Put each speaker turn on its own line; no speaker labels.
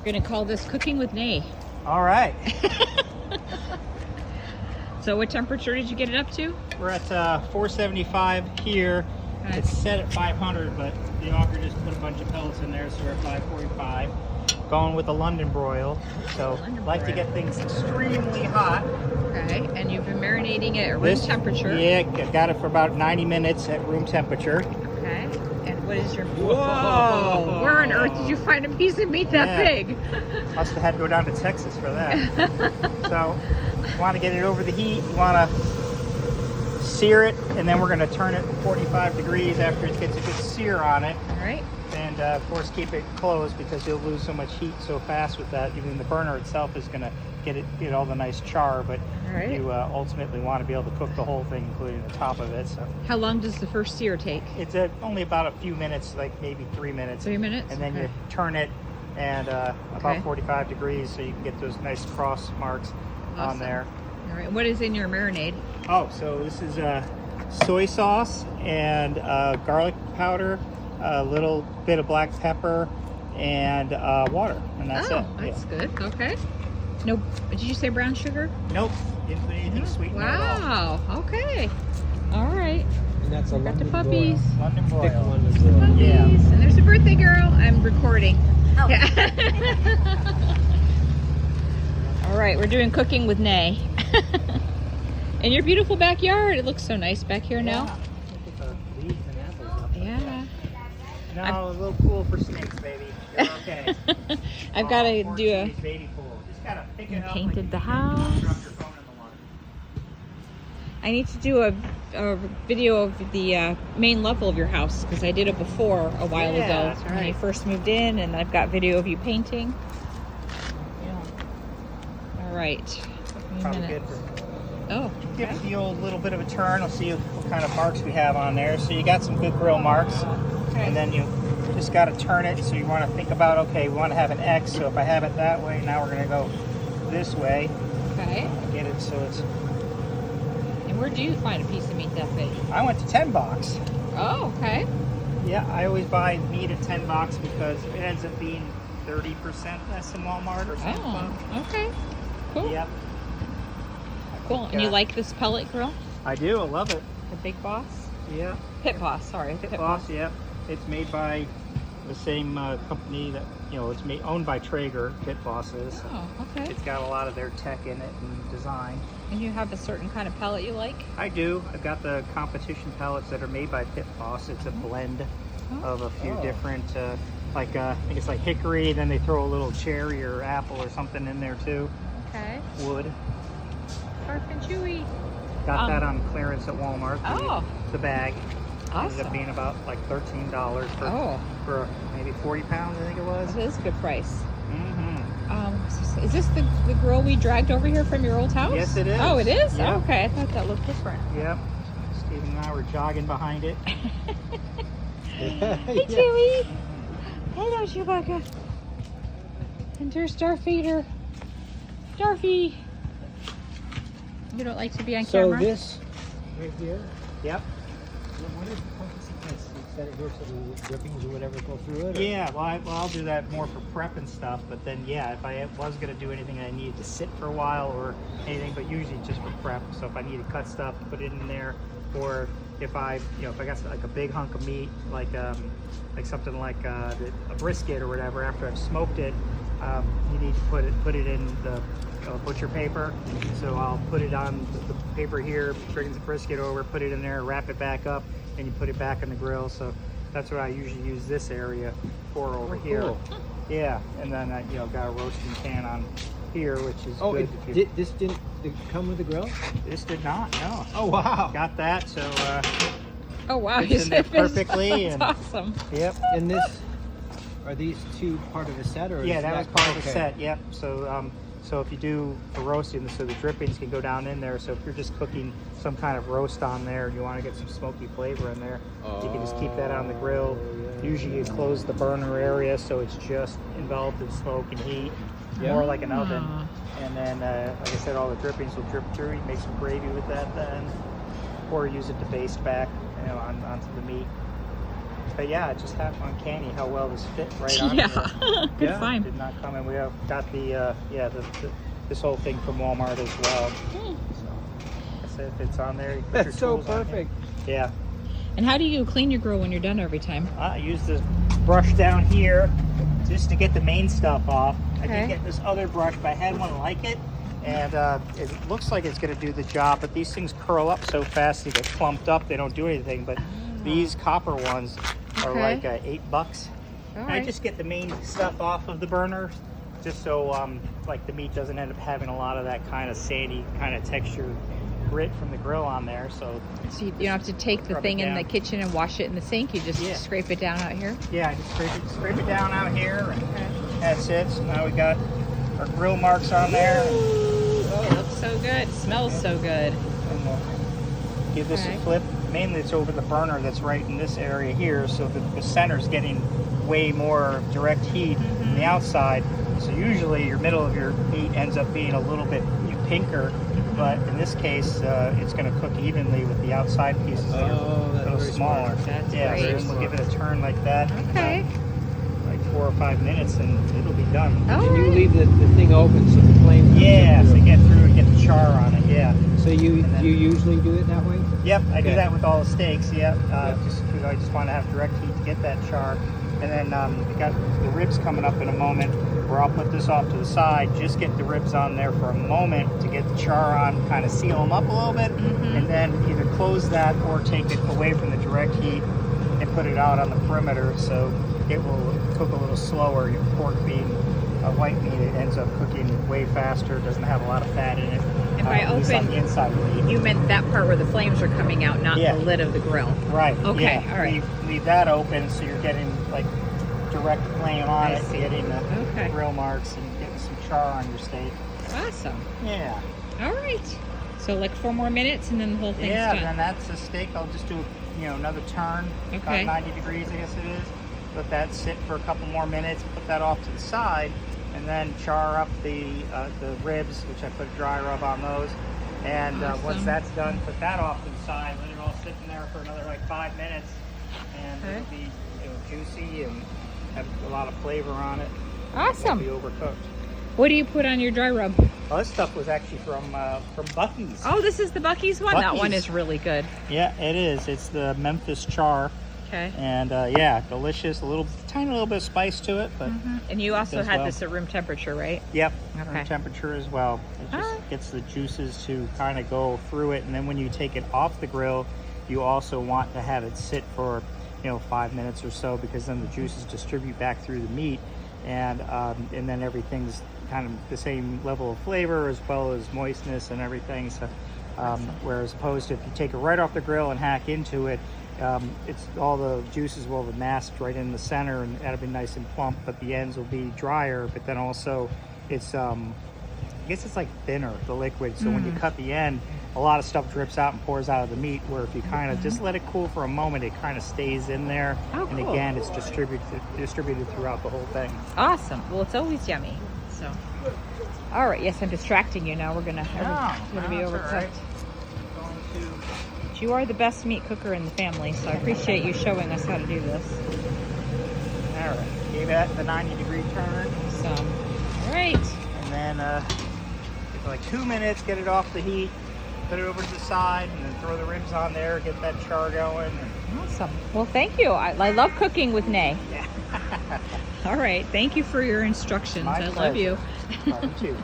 gonna call this cooking with Nay.
All right.
So what temperature did you get it up to?
We're at 475 here.
Okay.
It's set at 500, but the auger just put a bunch of pellets in there, so we're at 545. Going with a London broil. So like to get things extremely hot.
Okay, and you've been marinating it at room temperature.
Yeah, got it for about 90 minutes at room temperature.
Okay, and what is your... Whoa! Where on earth did you find a piece of meat that big?
Must have had to go down to Texas for that. So, you want to get it over the heat. You want to sear it, and then we're going to turn it 45 degrees after it gets a good sear on it.
All right.
And of course, keep it closed because you'll lose so much heat so fast with that. Even the burner itself is going to get all the nice char, but you ultimately want to be able to cook the whole thing, including the top of it. So,
how long does the first sear take?
it's only about a few minutes, like maybe 3 minutes.
3 minutes.
And then you turn it and about 45 degrees, so you can get those nice cross marks on there.
All right. What is in your marinade?
Oh, so this is soy sauce and garlic powder, a little bit of black pepper, and water, and that's it.
That's good. Okay. No, did you say brown sugar?
Nope, didn't put anything sweet in there at all.
Wow. Okay. All right.
And that's a
Got the
London
puppies.
broil.
London broil.
Thick London broil.
Puppies.
Yeah.
And there's a birthday girl. I'm recording.
Oh.
Yeah. All right, we're doing cooking with Nay. In your beautiful backyard. It looks so nice back here now.
Look at the leaves and apples up.
Yeah.
No, a little cool for snakes, baby. You're okay.
I've got to do a...
baby pool. Just gotta pick it up.
Painted
like
the
you
house.
drop your phone in the water.
I need to do a video of the main level of your house because I did it before a while ago
that's
when you
right.
first moved in, and I've got video of you painting. All right.
Probably good for
Oh,
give it the old little bit of a turn. I'll see what kind of marks we have on there. So you got some good grill marks, and then you just got to turn it. So you want to think about, okay, we want to have an X. So if I have it that way, now we're going to go this way.
okay.
Get it so it's.
And where do you find a piece of meat that big?
I went to 10 box.
Oh, okay.
Yeah, I always buy meat at 10 box because it ends up being 30% less than Walmart or something.
Oh, okay. Cool.
Yep.
Cool. And you like this pellet grill?
I do. I love it.
The Big Boss?
Yeah.
Pit Boss, sorry.
Pit Boss, yep. It's made by the same company that, it's owned by Traeger, Pit Boss is.
Oh, okay.
It's got a lot of their tech in it and design.
And you have a certain kind of pellet you like?
I do. I've got the competition pellets that are made by Pit Boss. It's a blend of a few different, I think it's like hickory, then they throw a little cherry or apple or something in there too.
Okay.
Wood.
Sharp and chewy.
Got that on clearance at Walmart. The bag.
Awesome.
Ended up being about like $13 for maybe 40 pounds, I think it was.
It is a good price.
Mm-hmm.
Is this the grill we dragged over here from your old house?
Yes, it is.
Oh, it is?
Yep.
Oh, okay, I thought that looked different.
Yep. Stephen and I were jogging behind it.
Hey, Chewy. Hello, Chewbacca. And there's Starfeeder. Starfy. You don't like to be on camera?
So this right here,
Yep.
what is the purpose of this? You set it here so the drippings or whatever go through it? Or?
Yeah, well, I'll do that more for prep and stuff, but then, yeah, if I was going to do anything I needed to sit for a while or anything, but usually just for prep. So if I need to cut stuff, put it in there, or if I got like a big hunk of meat, like something like a brisket or whatever, after I've smoked it, you need to put it in the butcher paper. So I'll put it on the paper here, bring the brisket over, put it in there, wrap it back up, and you put it back on the grill. So that's what I usually use this area for over here.
Cool.
Yeah, and then I got a roasting pan on here, which is good.
This didn't come with the grill?
This did not, no.
Oh wow!
Got that, so
Oh, wow.
fits in there perfectly.
That's awesome.
Yep.
And are these two part of a set, or
Yeah,
is
that was part of the
okay.
set. Yep. So if you do a roasting, so the drippings can go down in there. So if you're just cooking some kind of roast on there and you want to get some smoky flavor in there, you can just keep that on the grill. Usually you close the burner area so it's just enveloped in smoke and heat, more like an oven. And then, like I said, all the drippings will drip through. You make some gravy with that then, or use it to baste back, onto the meat. But yeah, it just happened uncanny how well this fit right on
Yeah,
here.
good
Yeah,
find.
did not come in. We have got the this whole thing from Walmart as well. So that's it. It's on there. You put your
That's so
tools on here.
perfect.
Yeah.
And how do you clean your grill when you're done every time?
I use this brush down here just to get the main stuff off. I
Okay.
did get this other brush, but I had one like it. And it looks like it's going to do the job, but these things curl up so fast they get clumped up. They don't do anything. But these copper ones are
Okay.
like $8.
All
And
right.
I just get the main stuff off of the burner, just so like the meat doesn't end up having a lot of that kind of sandy kind of texture grit from the grill on there. So
So you don't have to take the
Rub it
thing in the
down.
kitchen and wash it in the sink. You just
Yeah.
scrape it down out here.
yeah, I just scrape it down out here, and that's it. So now we got our grill marks on there.
Oh, it looks so good. Smells so good.
And we'll give this
Okay.
a flip. Mainly it's over the burner that's right in this area here, so the center's getting way more direct heat than the outside. So usually your middle of your meat ends up being a little bit pinker, but in this case it's going to cook evenly with the outside pieces that are
Oh,
a
that's
little
very
smaller.
smart.
That's
yeah,
great.
so then we'll give it a turn like that.
Okay.
Like 4 or 5 minutes and it'll be done.
All
And you
right.
leave the thing open so the flame comes
Yeah,
up
so
through.
get through and get the char on it, yeah.
So you
and then-
usually do it that way?
Yep, I do
Okay.
that with all the steaks, yep.
Yep.
Just because I just want to have direct heat to get that char. And then we got the ribs coming up in a moment where I'll put this off to the side, just get the ribs on there for a moment to get the char on, kind of seal them up a little bit, and then either close that or take it away from the direct heat and put it out on the perimeter so it will cook a little slower. Your pork being a white meat, it ends up cooking way faster, doesn't have a lot of fat in it.
And by
at least on
open,
the inside of the meat.
You meant that part where the flames are coming out, not
Yeah.
the lid of the grill.
Right.
Okay,
Yeah.
all right.
Leave that open so you're getting like direct flame on
I
it,
see.
getting the
Okay.
grill marks and getting some char on your steak.
Awesome.
Yeah.
All right. So like 4 more minutes and then the whole thing's
Yeah.
done.
Then that's the steak. I'll just do another turn,
Okay.
about 90 degrees, I guess it is. Let that sit for a couple more minutes. Put that off to the side, and then char up the ribs, which I put a dry rub on those. And once
Awesome.
that's done, put that off to the side. Let it all sit in there for another like 5 minutes, and
Okay.
it'll be juicy and have a lot of flavor on it.
Awesome.
Won't be overcooked.
What do you put on your dry rub?
Well, this stuff was actually from Buc-ee's.
Oh, this is the Buc-ee's one? That one
Buc-ee's.
is really good.
Yeah, it is. It's the Memphis char,
Okay.
and yeah, delicious. Tiny little bit of spice to it, but
And you also
Does
had
well.
this at room temperature, right?
yep,
Okay.
room temperature as well. It just
Alright.
gets the juices to kind of go through it, and then when you take it off the grill, you also want to have it sit for 5 minutes or so, because then the juices distribute back through the meat, and then everything's kind of the same level of flavor as well as moistness and everything. So whereas opposed to if you take it right off the grill and hack into it, it's all the juices will have masked right in the center, and that'll be nice and plump, but the ends will be drier. But then also it's I guess it's like thinner, the liquid, so when you cut the end, a lot of stuff drips out and pours out of the meat, where if you kind of just let it cool for a moment, it kind of stays in there.
Oh,
And
cool.
again, it's distributed throughout the whole thing.
Awesome. Well, it's always yummy. So, all right. Yes, I'm distracting you now. We're gonna be
that's all
overcooked.
right. Going to
But you are the best meat cooker in the family, so I appreciate you showing us how to do this.
all right, gave that the 90-degree turn,
So, all right.
and then for like 2 minutes, get it off the heat, put it over to the side, and then throw the ribs on there, get that char going. And,
Awesome. Well, thank you. I love cooking with Nay.
yeah.
All right. Thank you for your instructions.
My
I love
pleasure.
you.
Love you too.